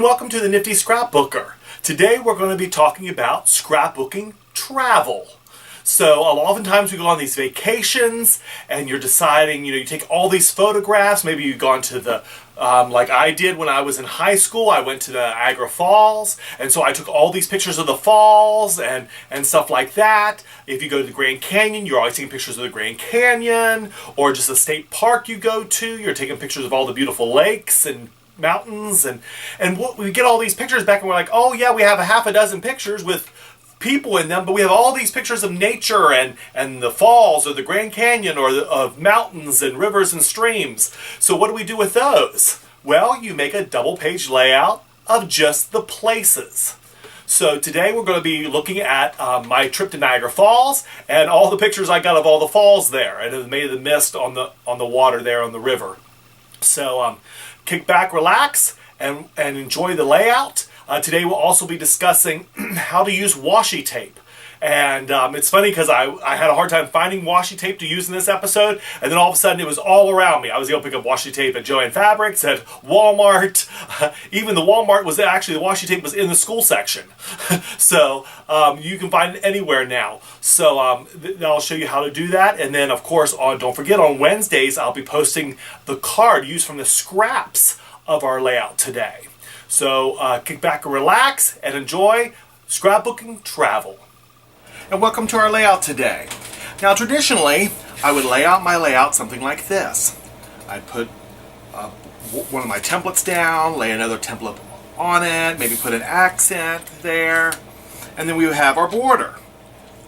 welcome to the Nifty Scrapbooker. Today we're going to be talking about scrapbooking travel. So oftentimes we go on these vacations and you're deciding, you take all these photographs. Maybe you've gone to the, like I did when I was in high school, I went to the Niagara Falls. And so I took all these pictures of the falls and stuff like that. If you go to the Grand Canyon, you're always taking pictures of the Grand Canyon. Or just a state park you go to, you're taking pictures of all the beautiful lakes and mountains. And we get all these pictures back and we're like, oh yeah, we have a half a dozen pictures with people in them, but we have all these pictures of nature and the falls or the Grand Canyon or of mountains and rivers and streams. So what do we do with those? Well, you make a double page layout of just the places. So today we're going to be looking at my trip to Niagara Falls and all the pictures I got of all the falls there and the made of the mist on the water there on the river. So kick back, relax, and enjoy the layout. Today we'll also be discussing how to use washi tape. And it's funny because I had a hard time finding washi tape to use in this episode, and then all of a sudden it was all around me. I was able to pick up washi tape at Joann Fabrics, at Walmart. Even the Walmart was actually, the washi tape was in the school section. So you can find it anywhere now. So I'll show you how to do that. And then of course, don't forget, on Wednesdays I'll be posting the card used from the scraps of our layout today. So kick back and relax and enjoy scrapbooking travel. And welcome to our layout today. Now traditionally, I would lay out my layout something like this. I'd put one of my templates down, lay another template on it, maybe put an accent there, and then we would have our border.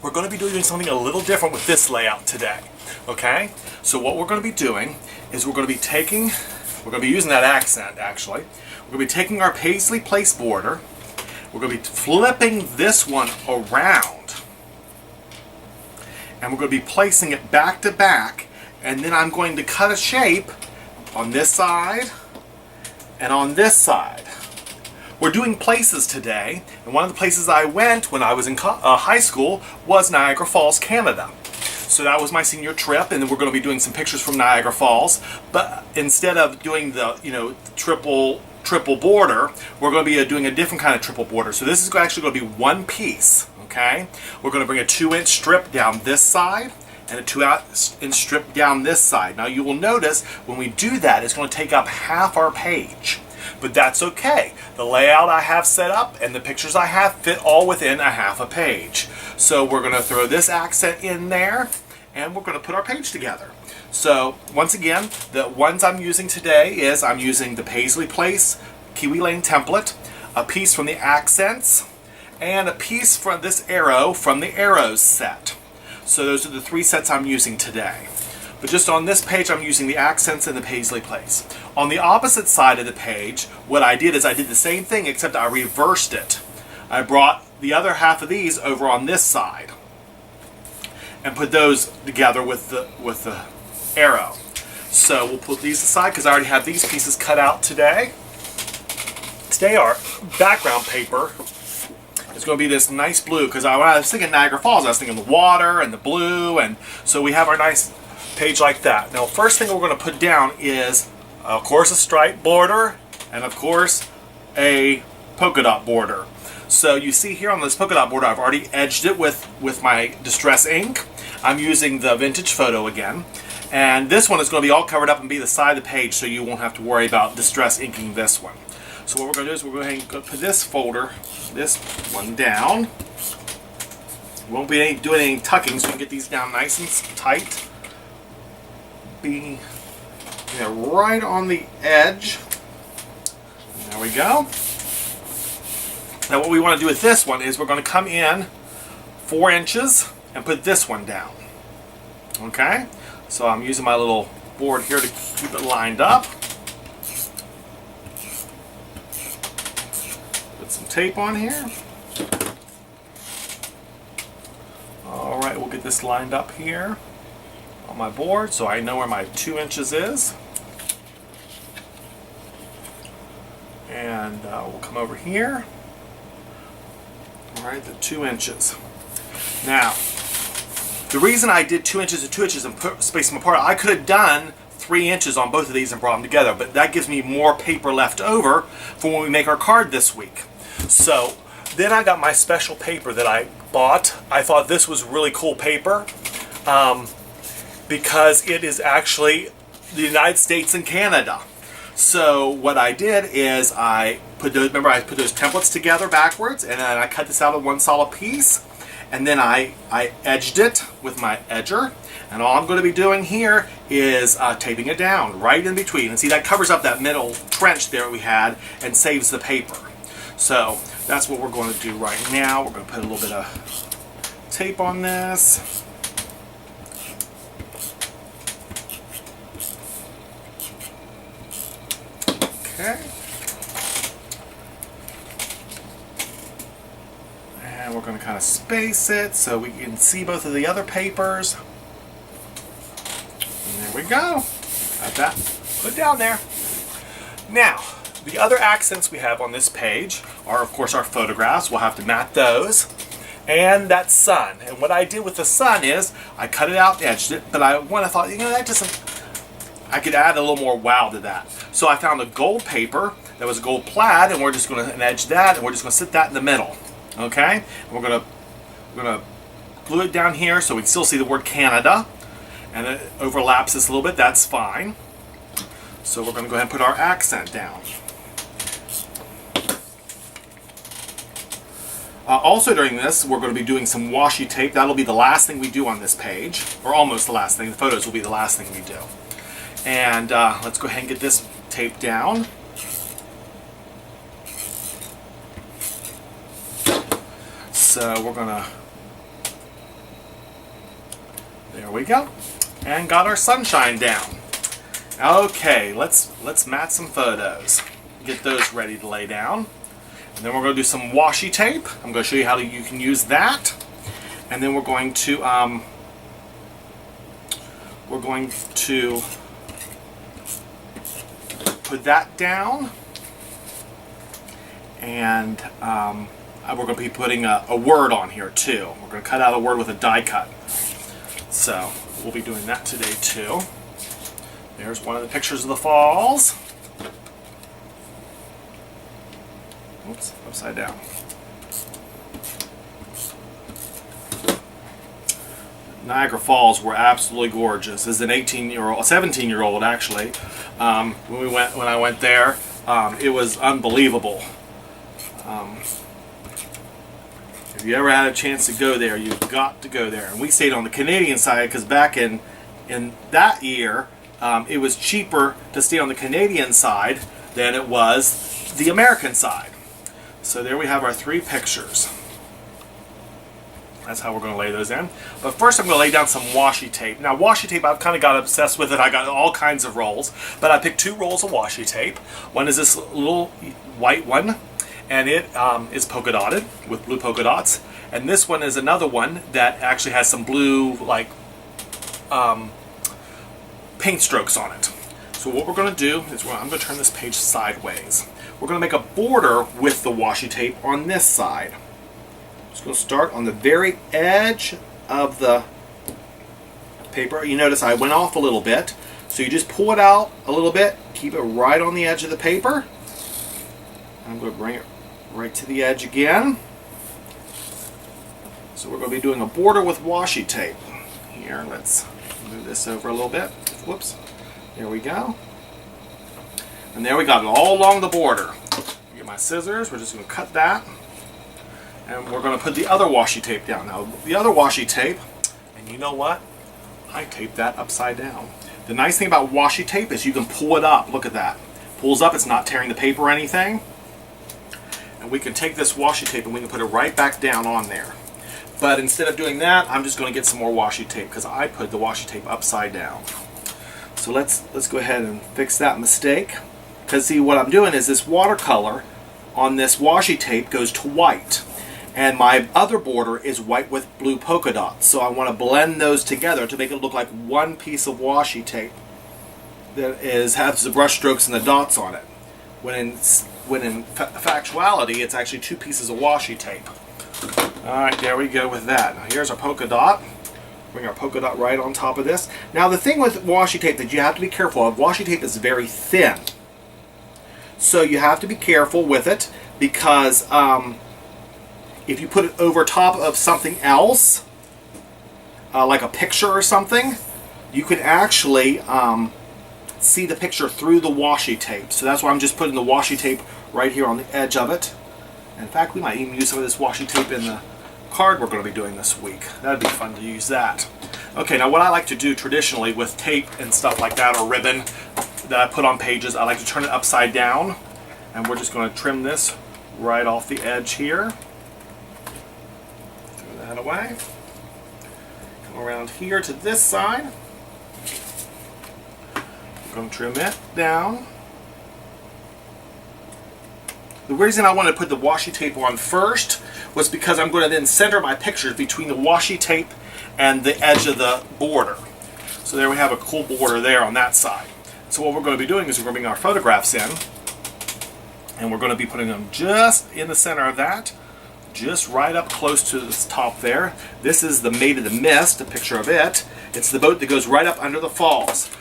We're going to be doing something a little different with this layout today. Okay? So what we're going to be doing is we're going to be using that accent actually. We're going to be taking our paisley place border, we're going to be flipping this one around, and we're going to be placing it back to back, and then I'm going to cut a shape on this side and on this side. We're doing places today, and one of the places I went when I was in high school was Niagara Falls, Canada. So that was my senior trip, and then we're going to be doing some pictures from Niagara Falls, but instead of doing the triple border, we're going to be doing a different kind of triple border. So this is actually going to be one piece, okay? We're going to bring a 2-inch strip down this side and a 2-inch strip down this side. Now you will notice when we do that, it's going to take up half our page. But that's okay. The layout I have set up and the pictures I have fit all within a half a page. So we're going to throw this accent in there and we're going to put our page together. So once again, the ones I'm using today is I'm using the Paisley Place Kiwi Lane template, a piece from the accents, and a piece from this arrow from the arrows set. So those are the 3 sets I'm using today. But just on this page, I'm using the accents and the Paisley Place. On the opposite side of the page, what I did is I did the same thing, except I reversed it. I brought the other half of these over on this side and put those together with the arrow. So we'll put these aside because I already have these pieces cut out today. Today our background paper is going to be this nice blue, because when I was thinking Niagara Falls, I was thinking the water and the blue, and so we have our nice page like that. Now first thing we're going to put down is of course a stripe border and of course a polka dot border. So you see here on this polka dot border I've already edged it with my distress ink. I'm using the vintage photo again, and this one is going to be all covered up and be the side of the page, so you won't have to worry about distress inking this one. So what we're going to do is we're going to put this one down. We won't be doing any tucking, so we can get these down nice and tight. Be right on the edge. There we go. Now what we want to do with this one is we're going to come in 4 inches and put this one down. Okay? So I'm using my little board here to keep it lined up. Put some tape on here. Alright, we'll get this lined up here on my board so I know where my 2 inches is. And we'll come over here. Alright, the 2 inches. Now, the reason I did 2 inches and 2 inches and spaced them apart, I could have done 3 inches on both of these and brought them together, but that gives me more paper left over for when we make our card this week. So then I got my special paper that I bought. I thought this was really cool paper because it is actually the United States and Canada. So what I did is I put those templates together backwards, and then I cut this out of one solid piece, and then I edged it with my edger, and all I'm going to be doing here is taping it down right in between. And see, that covers up that middle trench there we had and saves the paper. So that's what we're going to do right now. We're going to put a little bit of tape on this. Okay. And we're going to kind of space it so we can see both of the other papers. And there we go. Got that put down there. Now, the other accents we have on this page are, of course, our photographs. We'll have to mat those. And that sun. And what I did with the sun is I cut it out and edged it, but I thought, you know, that doesn't... I could add a little more wow to that. So I found a gold paper that was gold plaid, and we're just going to edge that, and we're just going to sit that in the middle. Okay? And we're going to glue it down here so we can still see the word Canada, and it overlaps this a little bit. That's fine. So we're going to go ahead and put our accent down. Also during this, we're going to be doing some washi tape. That'll be the last thing we do on this page, or almost the last thing. The photos will be the last thing we do. And let's go ahead and get this taped down. So we're gonna, there we go, and got our sunshine down. Okay, let's mat some photos. Get those ready to lay down, and then we're going to do some washi tape. I'm going to show you how you can use that, and then we're going to put that down, and we're going to be putting a word on here too. We're going to cut out a word with a die cut. So we'll be doing that today too. There's one of the pictures of the falls. Oops, upside down. Niagara Falls were absolutely gorgeous. As an 17-year-old actually, when I went there, it was unbelievable. If you ever had a chance to go there, you've got to go there. And we stayed on the Canadian side because back in that year, it was cheaper to stay on the Canadian side than it was the American side. So there we have our 3 pictures. That's how we're going to lay those in. But first I'm going to lay down some washi tape. Now washi tape, I've kind of got obsessed with it. I got all kinds of rolls. But I picked 2 rolls of washi tape. One is this little white one, and it is polka dotted with blue polka dots. And this one is another one that actually has some blue, like, paint strokes on it. So what we're going to do is I'm going to turn this page sideways. We're going to make a border with the washi tape on this side. Just going to start on the very edge of the paper. You notice I went off a little bit, so you just pull it out a little bit, keep it right on the edge of the paper. I'm going to bring it right to the edge again. So we're going to be doing a border with washi tape. Here, let's move this over a little bit. Whoops. There we go. And there we got it all along the border. Get my scissors, we're just going to cut that. And we're going to put the other washi tape down. Now, the other washi tape, and you know what? I taped that upside down. The nice thing about washi tape is you can pull it up. Look at that. Pulls up, it's not tearing the paper or anything. And we can take this washi tape and we can put it right back down on there. But instead of doing that, I'm just going to get some more washi tape because I put the washi tape upside down. So let's go ahead and fix that mistake. Because see, what I'm doing is this watercolor on this washi tape goes to white. And my other border is white with blue polka dots. So I want to blend those together to make it look like one piece of washi tape that has the brush strokes and the dots on it. When in factuality, it's actually 2 pieces of washi tape. Alright, there we go with that. Now here's our polka dot. Bring our polka dot right on top of this. Now the thing with washi tape that you have to be careful of, washi tape is very thin. So you have to be careful with it because if you put it over top of something else, like a picture or something, you can actually see the picture through the washi tape. So that's why I'm just putting the washi tape right here on the edge of it. In fact, we might even use some of this washi tape in the card we're going to be doing this week. That'd be fun to use that. Okay, now what I like to do traditionally with tape and stuff like that, or ribbon that I put on pages, I like to turn it upside down, and we're just going to trim this right off the edge here. Throw that away. Come around here to this side. We're going to trim it down. The reason I wanted to put the washi tape on first was because I'm going to then center my pictures between the washi tape and the edge of the border. So there we have a cool border there on that side. So what we're going to be doing is we're going to bring our photographs in, and we're going to be putting them just in the center of that, just right up close to the top there. This is the Maid of the Mist, a picture of it. It's the boat that goes right up under the falls.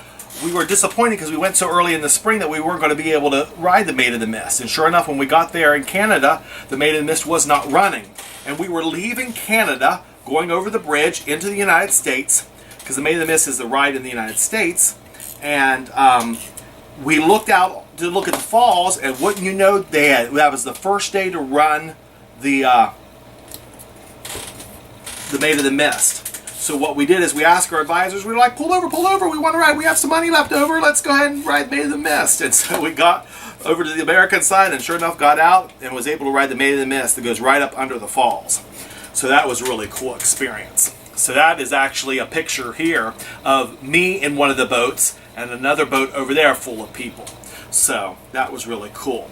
We were disappointed because we went so early in the spring that we weren't going to be able to ride the Maid of the Mist. And sure enough, when we got there in Canada, the Maid of the Mist was not running. And we were leaving Canada, going over the bridge into the United States, because the Maid of the Mist is the ride in the United States. And we looked out to look at the falls, and wouldn't you know, that was the first day to run the Maid of the Mist. So what we did is we asked our advisors, we were like, pull over, we want to ride, we have some money left over, let's go ahead and ride Maid of the Mist. And so we got over to the American side and sure enough got out and was able to ride the Maid of the Mist that goes right up under the falls. So that was a really cool experience. So that is actually a picture here of me in one of the boats and another boat over there full of people. So that was really cool.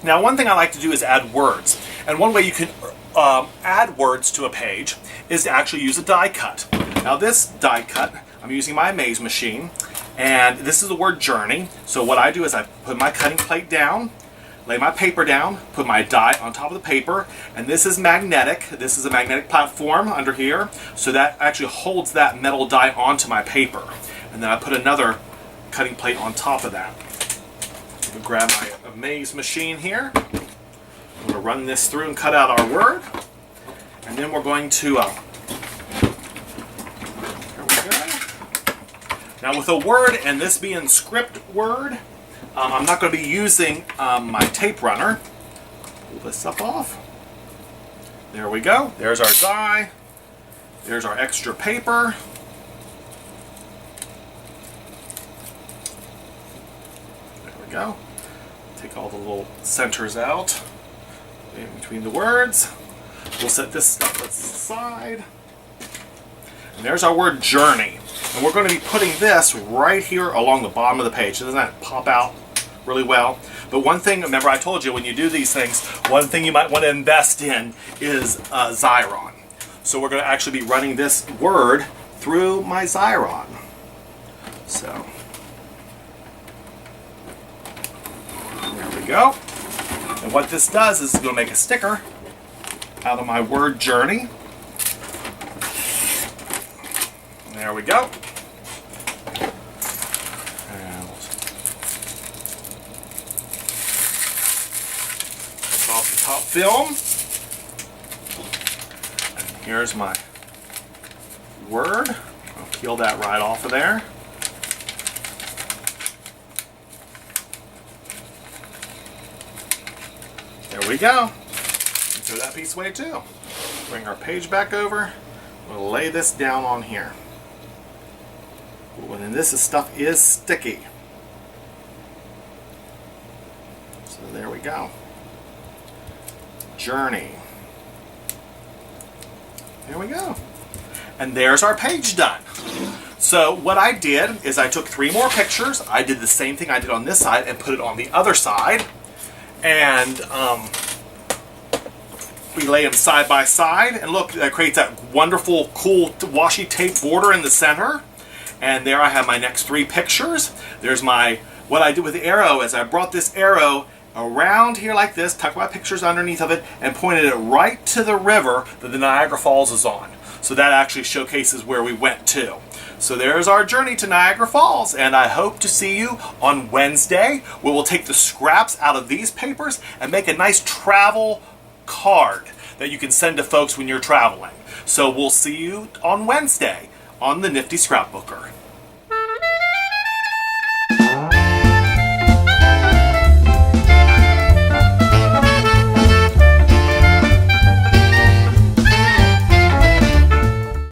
Now one thing I like to do is add words. And one way you can add words to a page is to actually use a die cut. Now this die cut, I'm using my Amaze machine, and this is the word journey. So what I do is I put my cutting plate down, lay my paper down, put my die on top of the paper, and this is magnetic. This is a magnetic platform under here, so that actually holds that metal die onto my paper. And then I put another cutting plate on top of that. I'm going to grab my Amaze machine here. I'm going to run this through and cut out our word. And then we're going to, there we go. Now with a word, and this being script word, I'm not going to be using my tape runner. Pull this up off. There we go. There's our die. There's our extra paper. There we go. Take all the little centers out in between the words. We'll set this stuff aside. And there's our word journey. And we're going to be putting this right here along the bottom of the page. Doesn't that pop out really well? But one thing, remember I told you when you do these things, one thing you might want to invest in is Xyron. So we're going to actually be running this word through my Xyron. So, there we go. And what this does is it's going to make a sticker out of my word journey. There we go. And take off the top film. And here's my word. I'll peel that right off of there. There we go. Throw that piece away too. Bring our page back over. We'll lay this down on here. Ooh, and then this stuff is sticky. So there we go. Journey. There we go. And there's our page done. So what I did is I took 3 more pictures. I did the same thing I did on this side and put it on the other side. And we lay them side by side, and look, that creates that wonderful, cool washi tape border in the center. And there I have my next 3 pictures. There's my, what I did with the arrow is I brought this arrow around here like this, tucked my pictures underneath of it, and pointed it right to the river that the Niagara Falls is on. So that actually showcases where we went to. So there's our journey to Niagara Falls, and I hope to see you on Wednesday, where we'll take the scraps out of these papers and make a nice travel card that you can send to folks when you're traveling. So we'll see you on Wednesday on the Nifty Scrapbooker.